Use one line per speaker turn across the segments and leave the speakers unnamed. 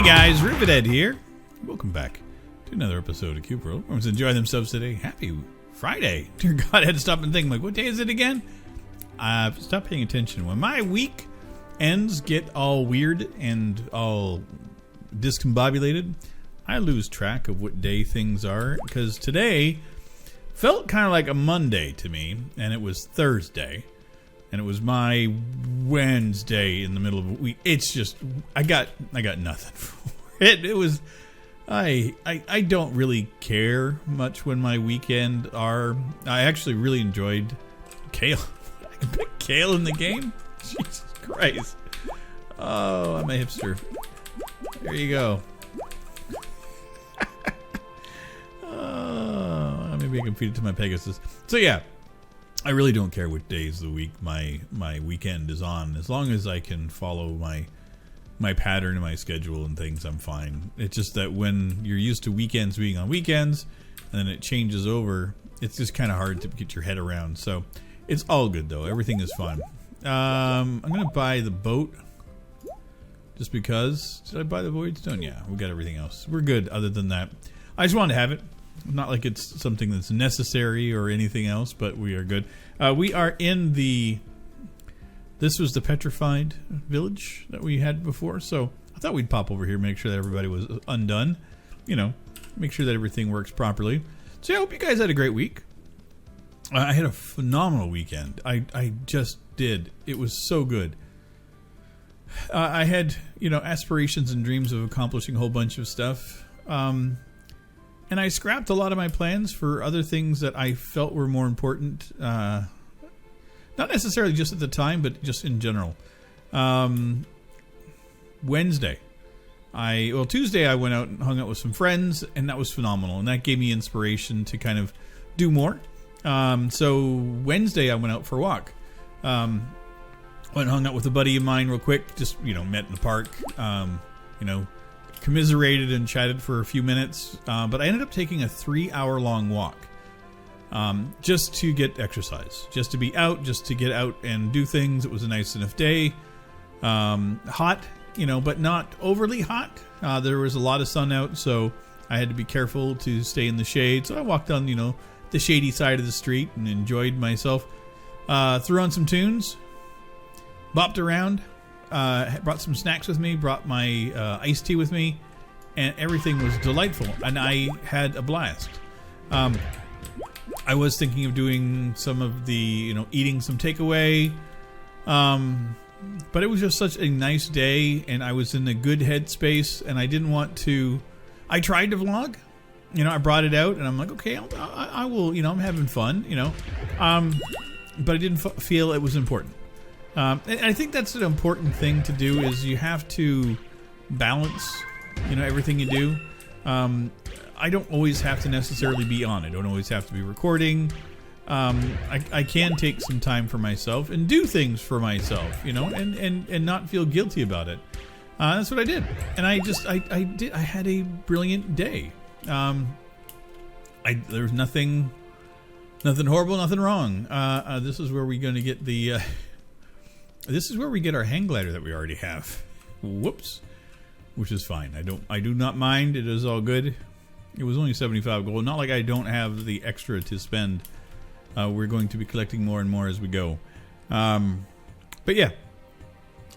guys, Rivet here. Welcome back to another episode of Cube World. Everyone's enjoying themselves today. Happy Friday. Dear God, I had to stop and think, like, what day is it again? Stop paying attention. When my week ends get all weird and all discombobulated, I lose track of what day things are, because today felt kind of like a Monday to me, and it was Thursday, and it was my Wednesday in the middle of a week. It's just, I got nothing for it. It was, I don't really care much when my weekend are. I actually really enjoyed Kale. I can pick Kale in the game? Jesus Christ. Oh, I'm a hipster. There you go. Maybe I can feed it to my Pegasus. So yeah, I really don't care what days of the week my weekend is on. As long as I can follow my pattern and my schedule and things, I'm fine. It's just that when you're used to weekends being on weekends and then it changes over, it's just kind of hard to get your head around. So it's all good though. Everything is fun. I'm gonna buy the boat just because. Did I buy the Void Stone? Yeah, we got everything else. We're good. Other than that, I just wanted to have it. Not like it's something that's necessary or anything else, but we are good. We are in the... This was the petrified village that we had before, so I thought we'd pop over here, make sure that everybody was undone. You know, make sure that everything works properly. So yeah, I hope you guys had a great week. I had a phenomenal weekend. I just did. It was so good. I had, you know, aspirations and dreams of accomplishing a whole bunch of stuff. And I scrapped a lot of my plans for other things that I felt were more important. Not necessarily just at the time, but just in general. Tuesday I went out and hung out with some friends, and that was phenomenal. And that gave me inspiration to kind of do more. So Wednesday I went out for a walk. Went and hung out with a buddy of mine real quick. Just, you know, met in the park. You know, commiserated and chatted for a few minutes, but I ended up taking a 3-hour-long walk just to get exercise, just to be out, just to get out and do things. It was a nice enough day. Hot, you know, but not overly hot. There was a lot of sun out, so I had to be careful to stay in the shade. So I walked on, you know, the shady side of the street and enjoyed myself. Threw on some tunes, bopped around. Brought some snacks with me, brought my iced tea with me, and everything was delightful, and I had a blast. I was thinking of doing some of the, you know, eating some takeaway, but it was just such a nice day, and I was in a good headspace, and I didn't want to... I tried to vlog, you know, I brought it out, and I'm like, okay, I will, you know, I'm having fun, you know, but I didn't feel it was important. And I think that's an important thing to do, is you have to balance, you know, everything you do. I don't always have to necessarily be on. I don't always have to be recording. I can take some time for myself and do things for myself, you know, and not feel guilty about it. That's what I did. And I had a brilliant day. There was nothing horrible, nothing wrong. This is where we're going to get the... This is where we get our hang glider that we already have. Whoops. Which is fine. I do not mind. It is all good. It was only 75 gold. Not like I don't have the extra to spend. We're going to be collecting more and more as we go. But yeah.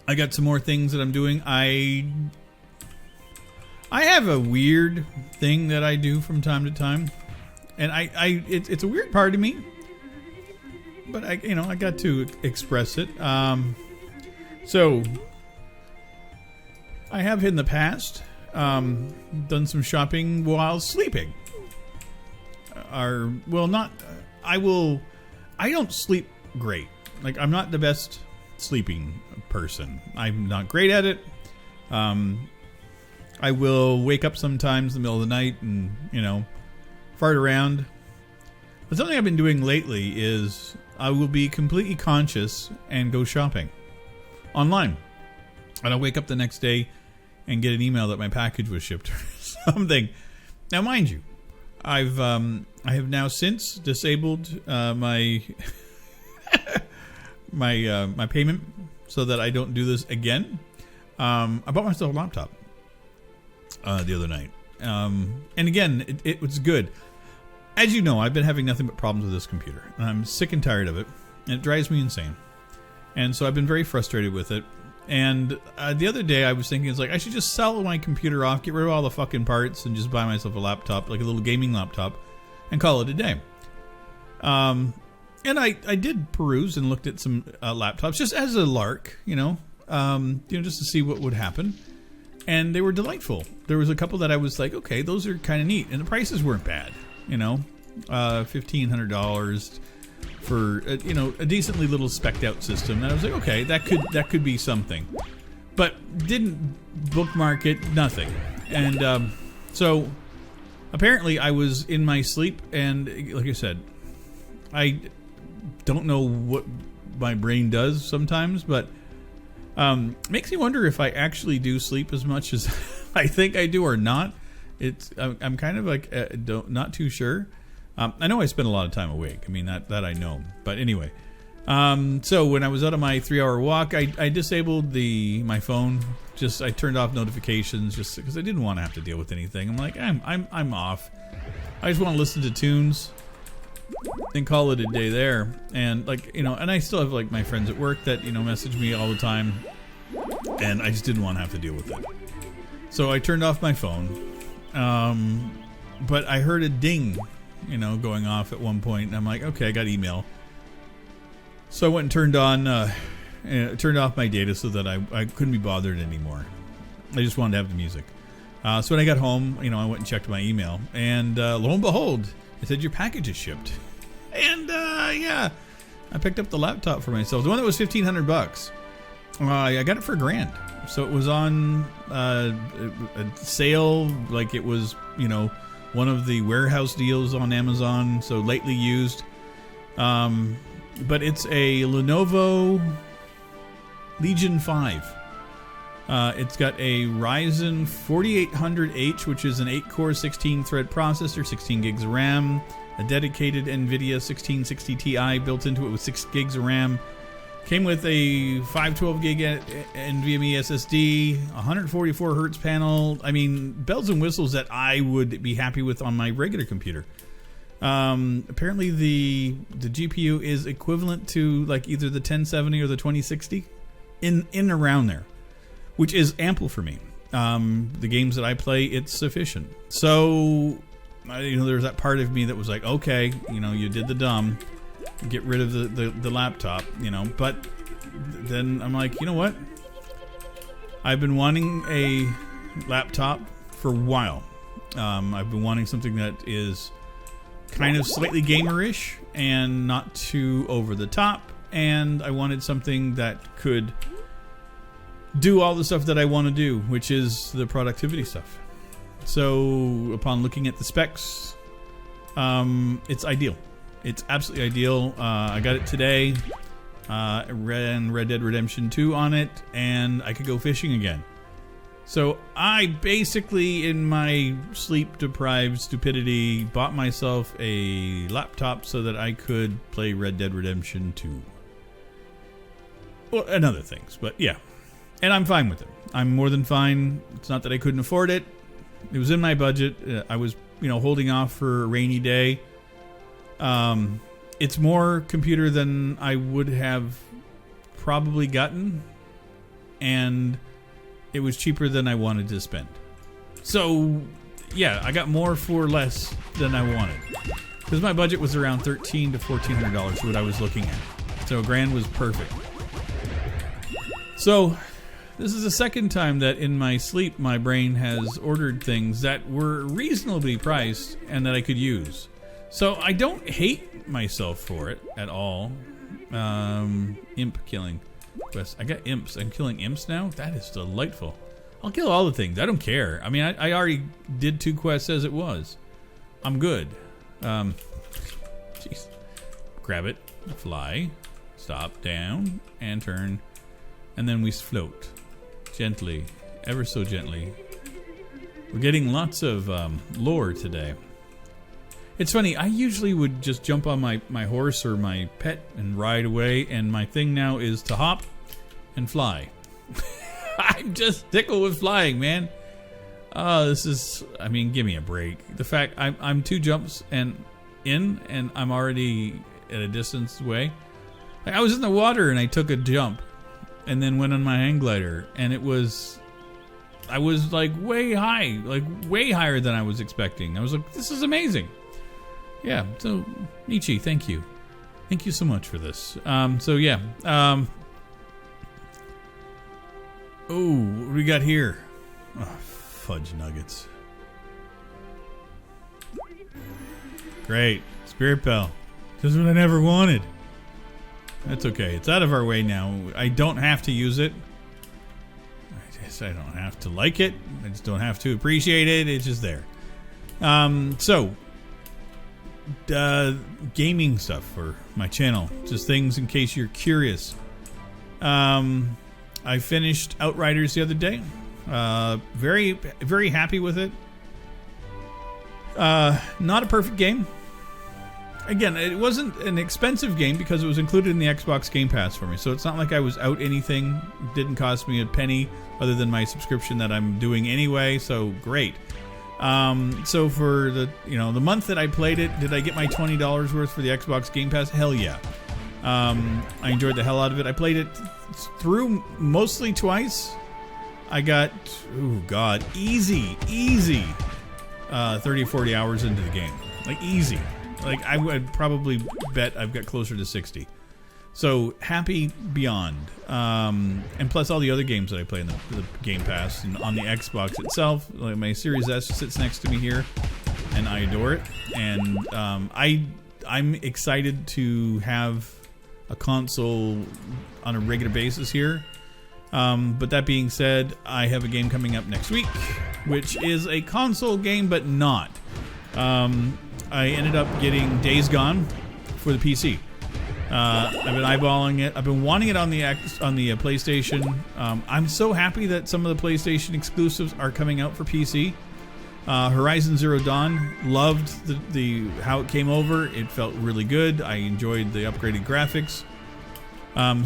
I got some more things that I'm doing. I have a weird thing that I do from time to time. And it's a weird part of me. But I got to express it. So I have in the past done some shopping while sleeping. I don't sleep great. Like, I'm not the best sleeping person. I'm not great at it. I will wake up sometimes in the middle of the night and, you know, fart around. But something I've been doing lately is I will be completely conscious and go shopping online. And I'll wake up the next day and get an email that my package was shipped or something. Now, mind you, I have now since disabled my my payment so that I don't do this again. I bought myself a laptop. the other night. And again, it was good. As you know, I've been having nothing but problems with this computer. And I'm sick and tired of it. And it drives me insane. And so I've been very frustrated with it. And the other day I was thinking, it's like, I should just sell my computer off, get rid of all the fucking parts, and just buy myself a laptop, like a little gaming laptop, and call it a day. And I did peruse and looked at some laptops, just as a lark, just to see what would happen. And they were delightful. There was a couple that I was like, okay, those are kind of neat. And the prices weren't bad, $1,500 for a decently little specced out system. And I was like, okay, that could be something, but didn't bookmark it, nothing. And so apparently I was in my sleep, and like I said, I don't know what my brain does sometimes, but makes me wonder if I actually do sleep as much as I think I do or not. I'm kind of like not too sure. I know I spend a lot of time awake. I mean, that I know. But anyway, so when I was out on my 3-hour walk, I disabled my phone. I turned off notifications just because I didn't want to have to deal with anything. I'm like, I'm off. I just want to listen to tunes and call it a day there. And and I still have like my friends at work that message me all the time, and I just didn't want to have to deal with it. So I turned off my phone. But I heard a ding, going off at one point, and I'm like, okay, I got email. So I went and turned off my data so that I couldn't be bothered anymore. I just wanted to have the music. So when I got home, I went and checked my email, and lo and behold, it said your package is shipped. And yeah, I picked up the laptop for myself, the one that was $1,500. I got it for $1,000. So it was on a sale, like it was, one of the warehouse deals on Amazon, so lately used. But it's a Lenovo Legion 5. It's got a Ryzen 4800H, which is an 8-core, 16-thread processor, 16 gigs of RAM, a dedicated NVIDIA 1660 Ti built into it with 6 gigs of RAM. Came with a 512 gig NVMe SSD, 144 hertz panel. I mean, bells and whistles that I would be happy with on my regular computer. Apparently the GPU is equivalent to like either the 1070 or the 2060, in around there, which is ample for me. The games that I play, it's sufficient. So, there's that part of me that was like, okay, you did the dumb. Get rid of the laptop, but then I'm like, you know what? I've been wanting a laptop for a while. I've been wanting something that is kind of slightly gamerish and not too over the top, and I wanted something that could do all the stuff that I want to do, which is the productivity stuff. So upon looking at the specs, it's ideal. It's absolutely ideal. I got it today. Ran Red Dead Redemption 2 on it, and I could go fishing again. So I basically, in my sleep-deprived stupidity, bought myself a laptop so that I could play Red Dead Redemption 2. Well, and other things, but yeah. And I'm fine with it. I'm more than fine. It's not that I couldn't afford it. It was in my budget. I was, holding off for a rainy day. It's more computer than I would have probably gotten, and it was cheaper than I wanted to spend. So, yeah, I got more for less than I wanted, because my budget was around $1,300 to $1,400, what I was looking at. So $1,000 was perfect. So this is the second time that in my sleep my brain has ordered things that were reasonably priced and that I could use. So I don't hate myself for it at all. Imp killing quest. I got imps. I'm killing imps now? That is delightful. I'll kill all the things. I don't care. I mean, I already did 2 quests as it was. I'm good. Jeez. Grab it. Fly. Stop. Down. And turn. And then we float. Gently. Ever so gently. We're getting lots of lore today. It's funny, I usually would just jump on my horse or my pet and ride away, and my thing now is to hop and fly. I'm just tickled with flying, man. This is, I mean, give me a break. The fact I'm 2 jumps and I'm already at a distance away. Like, I was in the water and I took a jump and then went on my hang glider, and I was like way high, like way higher than I was expecting. I was like, this is amazing. Yeah, so Nietzsche, thank you. Thank you so much for this. So yeah. Oh, what do we got here? Oh, fudge nuggets. Great. Spirit Bell. This is what I never wanted. That's okay. It's out of our way now. I don't have to use it. I don't have to like it. I just don't have to appreciate it. It's just there. So, gaming stuff for my channel. Just things in case you're curious. I finished Outriders the other day. Very, very happy with it. Not a perfect game. Again, it wasn't an expensive game because it was included in the Xbox Game Pass for me. So it's not like I was out anything. It didn't cost me a penny other than my subscription that I'm doing anyway. So great. So for the month that I played it, did I get my $20 worth for the Xbox Game Pass? Hell yeah. I enjoyed the hell out of it. I played it through mostly twice. I got, oh god, easy 30 or 40 hours into the game. Like easy. Like I would probably bet I've got closer to 60. So happy beyond. And plus all the other games that I play in the Game Pass and on the Xbox itself. Like my Series S sits next to me here, and I adore it. And I'm excited to have a console on a regular basis here. But that being said, I have a game coming up next week, which is a console game, but not. I ended up getting Days Gone for the PC. I've been eyeballing it. I've been wanting it on the PlayStation. I'm so happy that some of the PlayStation exclusives are coming out for PC. Horizon Zero Dawn, loved the how it came over. It felt really good. I enjoyed the upgraded graphics.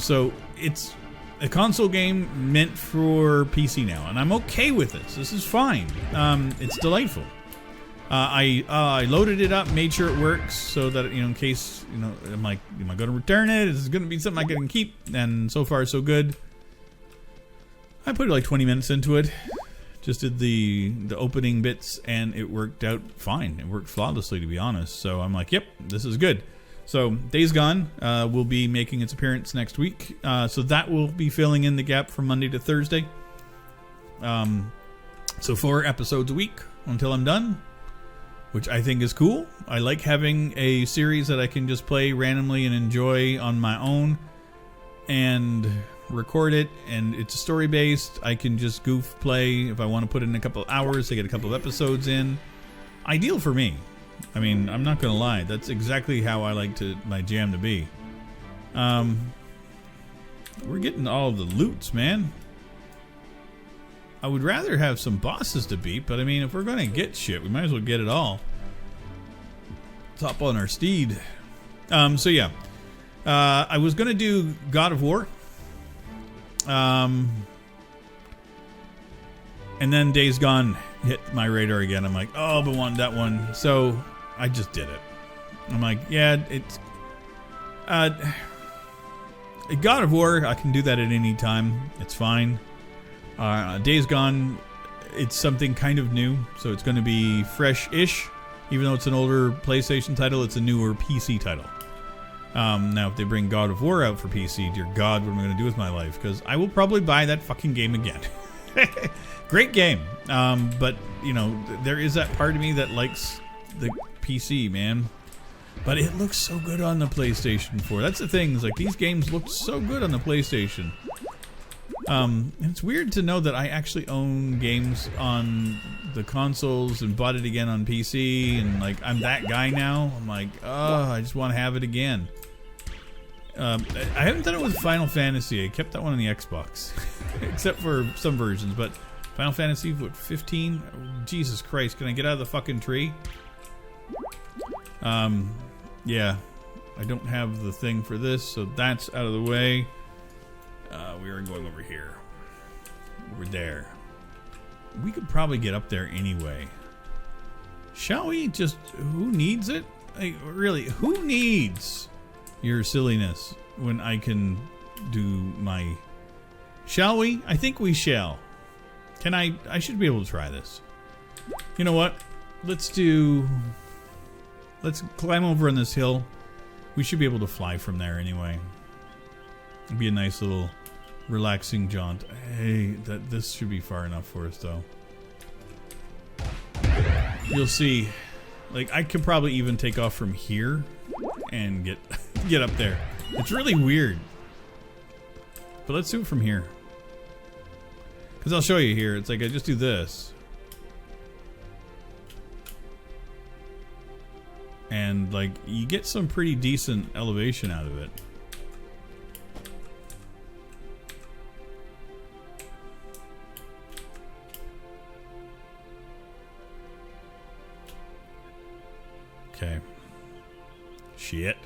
So it's a console game meant for PC now, and I'm okay with this. This is fine. It's delightful. I loaded it up, made sure it works, so that in case I'm like, am I going to return it? Is it going to be something I can keep? And so far, so good. I put like 20 minutes into it. Just did the opening bits, and it worked out fine. It worked flawlessly, to be honest. So I'm like, yep, this is good. So Days Gone will be making its appearance next week. So that will be filling in the gap from Monday to Thursday. So 4 episodes a week until I'm done, which I think is cool. I like having a series that I can just play randomly and enjoy on my own and record it, and it's story based. I can just goof play if I want to put in a couple of hours to get a couple of episodes in. Ideal for me. I mean, I'm not gonna lie, that's exactly how I like my jam to be. We're getting all of the loots, man. I would rather have some bosses to beat, but I mean, if we're gonna get shit, we might as well get it all. Let's hop on our steed. So yeah. I was gonna do God of War. And then Days Gone hit my radar again. I'm like, oh, I've been wanting that one. So I just did it. I'm like, yeah, it's God of War, I can do that at any time. It's fine. Days Gone, it's something kind of new, so it's going to be fresh-ish. Even though it's an older PlayStation title, it's a newer PC title. Now, if they bring God of War out for PC, dear God, what am I going to do with my life? Because I will probably buy that fucking game again. Great game. But, there is that part of me that likes the PC, man. But it looks so good on the PlayStation 4. That's the thing, is like these games look so good on the PlayStation. It's weird to know that I actually own games on the consoles and bought it again on PC, and like I'm that guy now. I'm like, oh, I just want to have it again. I haven't done it with Final Fantasy. I kept that one on the Xbox, except for some versions. But Final Fantasy, what, 15? Oh, Jesus Christ, can I get out of the fucking tree? Yeah, I don't have the thing for this, so that's out of the way. We are going over here. Over there. we could probably get up there anyway. Shall we? Just, who needs it? Like, really, who needs your silliness when I can do my... Shall we? I think we shall. Can I should be able to try this. You know what? Let's climb over on this hill. We should be able to fly from there anyway. It'd be a nice little relaxing jaunt. Hey, this should be far enough for us though. You'll see. Like, I could probably even take off from here and get up there. It's really weird. But let's do it from here. Because I'll show you here. It's like I just do this. And like, you get some pretty decent elevation out of it. Okay. Shit.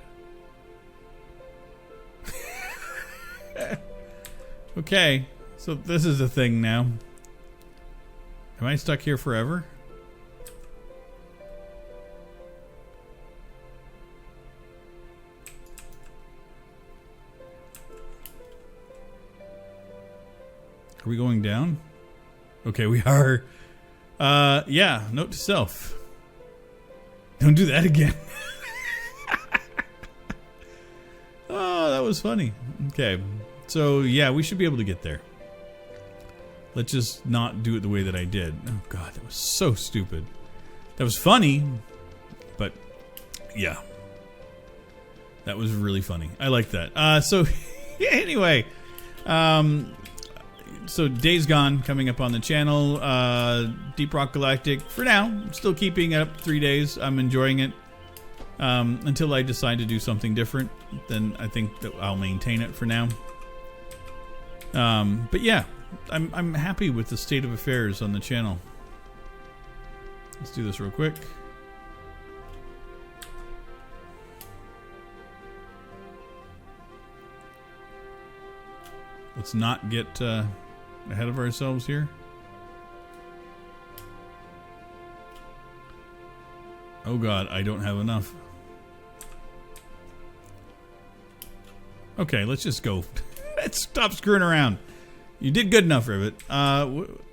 Okay, so this is a thing now. Am I stuck here forever? Are we going down? Okay, we are. Yeah, note to self. Don't do that again. Oh, that was funny. Okay. So, yeah, we should be able to get there. Let's just not do it the way that I did. Oh, God, that was so stupid. That was funny, but, yeah. That was really funny. I like that. So, yeah, anyway. So, Days Gone coming up on the channel. Deep Rock Galactic. For now, I'm still keeping it up 3 days. I'm enjoying it. Until I decide to do something different, then I think that I'll maintain it for now. But yeah, I'm happy with the state of affairs on the channel. Let's do this real quick. Let's not get ahead of ourselves here. Oh God, I don't have enough. Okay, let's just go. Let's stop screwing around. You did good enough, Rivet. I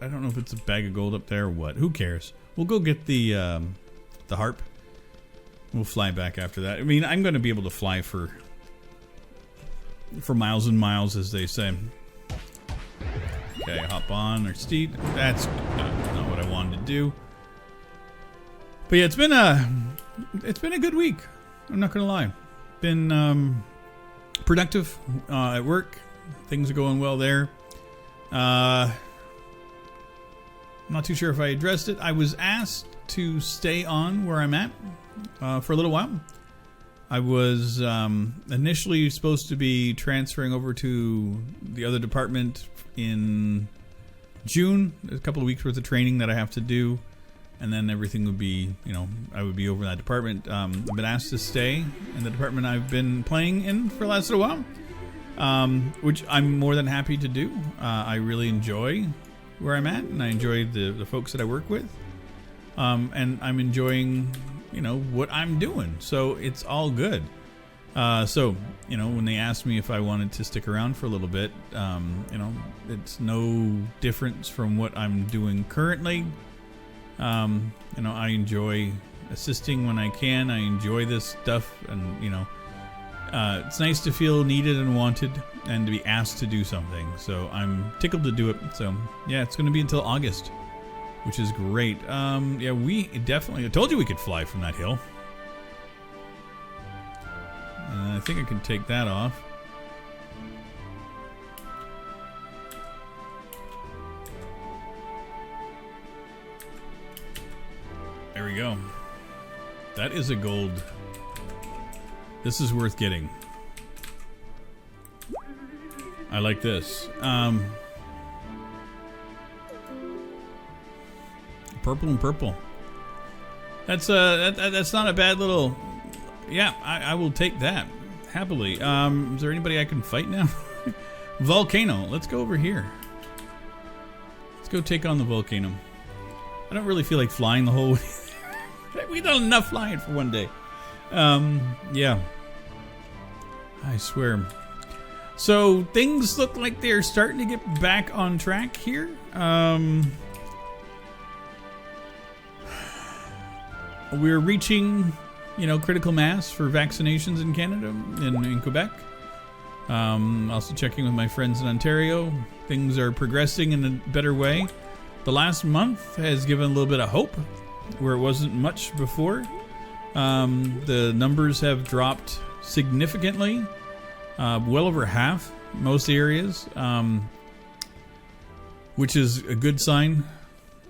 don't know if it's a bag of gold up there or what. Who cares? We'll go get the harp. We'll fly back after that. I mean, I'm going to be able to fly for miles and miles, as they say. Okay, hop on our steed. That's not what I wanted to do. But yeah, it's been a good week. I'm not gonna lie. Been productive at work. Things are going well there. I'm not too sure if I addressed it. I was asked to stay on where I'm at for a little while. I was initially supposed to be transferring over to the other department in June. There's a couple of weeks worth of training that I have to do. And then everything would be, you know, I would be over in that department. I've been asked to stay in the department I've been playing in for the last little while, which I'm more than happy to do. I really enjoy where I'm at, and I enjoy the folks that I work with, and I'm enjoying, you know, what I'm doing. So it's all good. So, you know, when they asked me if I wanted to stick around for a little bit, you know, it's no difference from what I'm doing currently. You know, I enjoy assisting when I can. I enjoy this stuff, and you know, it's nice to feel needed and wanted and to be asked to do something. So I'm tickled to do it. So yeah, it's going to be until August, which is great. Yeah, we definitely, I told you we could fly from that hill. I think I can take that off. There we go. That is a gold. This is worth getting. I like this. Purple and purple. That's not a bad little. Yeah, I will take that happily. Is there anybody I can fight now? Volcano. Let's go over here. Let's go take on the volcano. I don't really feel like flying the whole way. We've done enough flying for one day. Yeah. I swear. So things look like they're starting to get back on track here. We're reaching, critical mass for vaccinations in Canada, in Quebec. Also checking with my friends in Ontario. Things are progressing in a better way. The last month has given a little bit of hope where it wasn't much before. The numbers have dropped significantly, well over half, most areas, which is a good sign.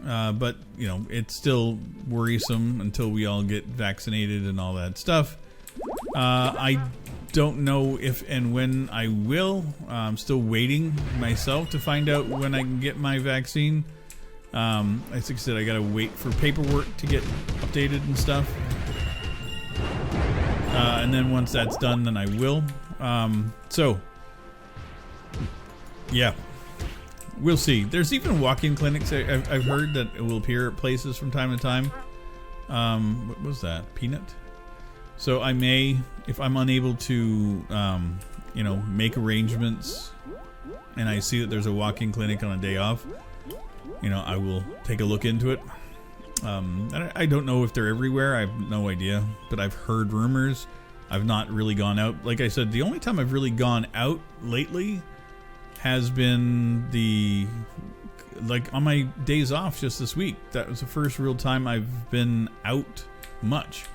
But, it's still worrisome until we all get vaccinated and all that stuff. I don't know if and when I will. I'm still waiting myself to find out when I can get my vaccine. As I said, I gotta wait for paperwork to get updated and stuff. And then once that's done, then I will. So, yeah. We'll see. There's even walk-in clinics. I've heard that it will appear at places from time to time. What was that? Peanut? So I may, if I'm unable to, make arrangements and I see that there's a walk-in clinic on a day off, I will take a look into it. I don't know if they're everywhere. I have no idea. But I've heard rumors. I've not really gone out. Like I said, the only time I've really gone out lately has been on my days off just this week. That was the first real time I've been out much.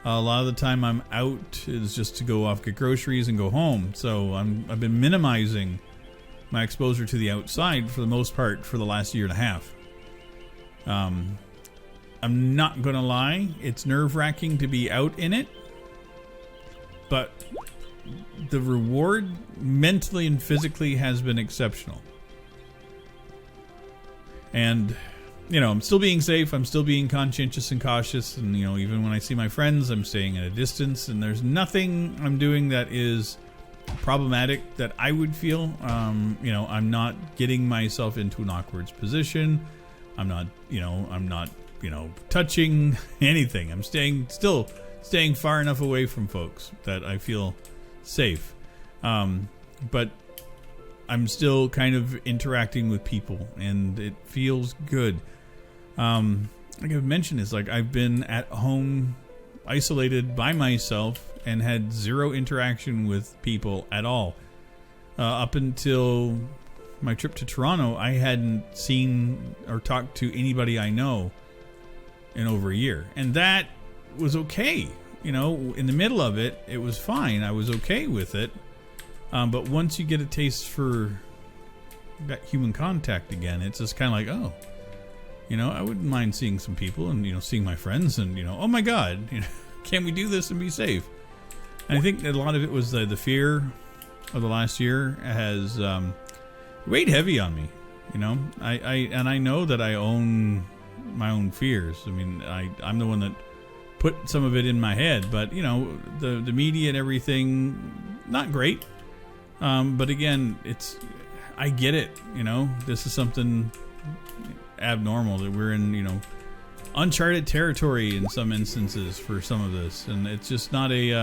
A lot of the time I'm out is just to go off, get groceries, and go home. So I've been minimizing my exposure to the outside for the most part for the last year and a half. I'm not gonna lie, it's nerve-wracking to be out in it, but the reward mentally and physically has been exceptional. And I'm still being safe, I'm still being conscientious and cautious, and even when I see my friends, I'm staying at a distance, and there's nothing I'm doing that is problematic that I would feel. I'm not getting myself into an awkward position. I'm not touching anything. I'm still staying far enough away from folks that I feel safe. But I'm still kind of interacting with people, and it feels good. Like I've mentioned, is like I've been at home isolated by myself and had zero interaction with people at all. Up until my trip to Toronto, I hadn't seen or talked to anybody I know in over a year. And that was okay. In the middle of it, it was fine. I was okay with it. But once you get a taste for that human contact again, it's just kind of like, oh, I wouldn't mind seeing some people and, seeing my friends and, oh my God, can we do this and be safe? And I think that a lot of it was the fear of the last year has weighed heavy on me. I know that I own my own fears. I mean, I'm the one that put some of it in my head, but the media and everything, not great. But again, I get it. This is something abnormal that we're in, uncharted territory in some instances for some of this, and it's just not a.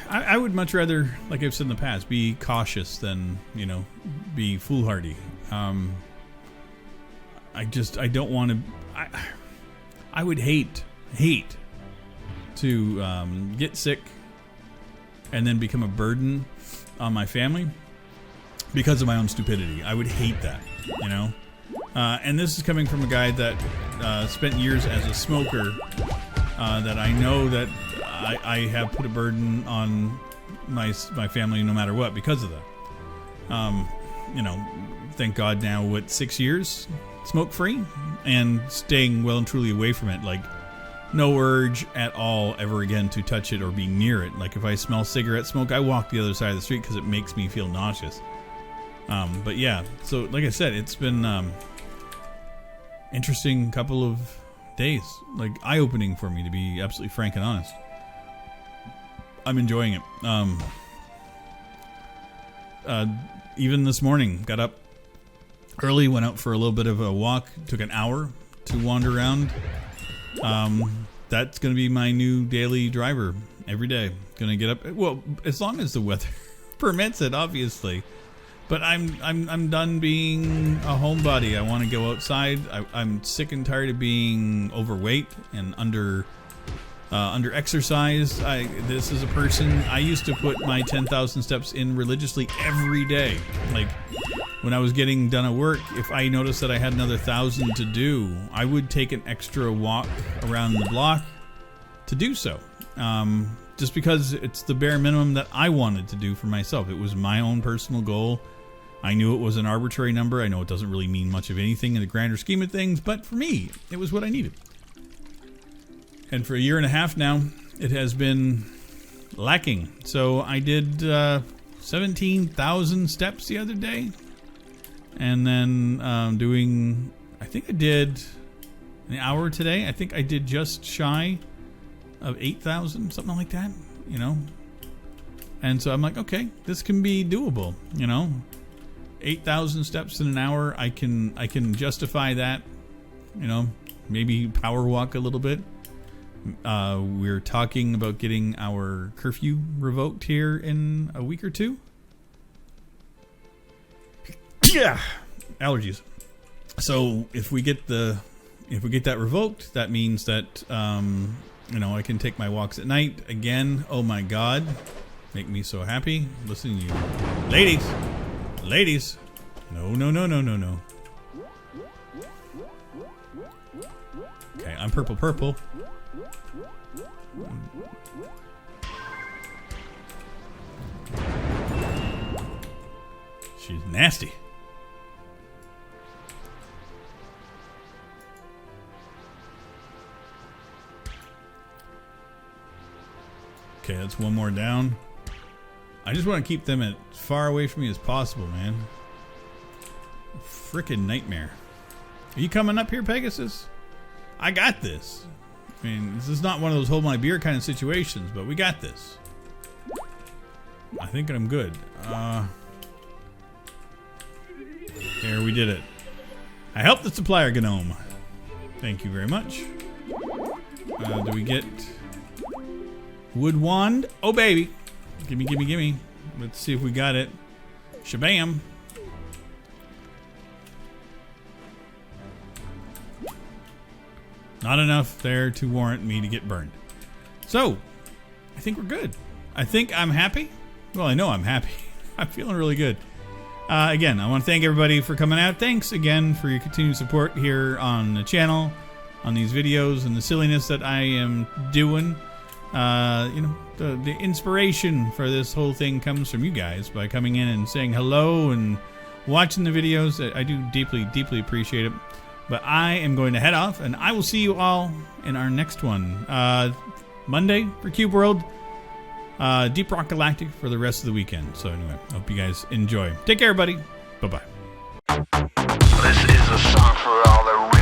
I would much rather, like I've said in the past, be cautious than be foolhardy. I don't want to. I would hate to get sick and then become a burden on my family because of my own stupidity. I would hate that, and this is coming from a guy that spent years as a smoker, that I know that I have put a burden on my family no matter what because of that. Thank God now, 6 years smoke free and staying well and truly away from it. Like, no urge at all ever again to touch it or be near it. Like, if I smell cigarette smoke, I walk the other side of the street because it makes me feel nauseous. But yeah, so like I said, it's been interesting couple of days, like eye-opening for me, to be absolutely frank and honest. I'm enjoying it. Even this morning, got up early, went out for a little bit of a walk, took an hour to wander around. That's going to be my new daily driver every day. Going to get up, well, as long as the weather permits it, obviously. But I'm done being a homebody. I want to go outside. I'm sick and tired of being overweight and under exercised. This is a person, I used to put my 10,000 steps in religiously every day. Like when I was getting done at work, if I noticed that I had another 1,000 to do, I would take an extra walk around the block to do so. Just because it's the bare minimum that I wanted to do for myself. It was my own personal goal. I knew it was an arbitrary number. I know it doesn't really mean much of anything in the grander scheme of things, but for me, it was what I needed. And for a year and a half now, it has been lacking. So I did 17,000 steps the other day. And then doing, I think I did an hour today. I think I did just shy of 8,000, something like that, you know. And so I'm like, okay, this can be doable, you know. 8,000 steps in an hour, I can justify that, you know. Maybe power walk a little bit. We're talking about getting our curfew revoked here in a week or two. Yeah, allergies. So if we get that revoked, that means that you know, I can take my walks at night again. Oh my God, make me so happy. Listen, you ladies. No. Okay, I'm purple. She's nasty. Okay, that's one more down. I just want to keep them as far away from me as possible, man. Frickin' nightmare. Are you coming up here, Pegasus? I got this. I mean, this is not one of those hold my beer kind of situations, but we got this. I think I'm good. Here, we did it. I helped the supplier gnome. Thank you very much. Do we get wood wand? Oh, baby. Gimme. Let's see if we got it. Shabam. Not enough there to warrant me to get burned. So, I think we're good. I think I'm happy. Well, I know I'm happy. I'm feeling really good. Again, I want to thank everybody for coming out. Thanks again for your continued support here on the channel, on these videos, and the silliness that I am doing. You know, the inspiration for this whole thing comes from you guys by coming in and saying hello and watching the videos. I do deeply appreciate it. But I am going to head off, and I will see you all in our next one. Monday for Cube World. Deep Rock Galactic for the rest of the weekend. So anyway, I hope you guys enjoy. Take care, everybody. Bye-bye.
This is a song for all the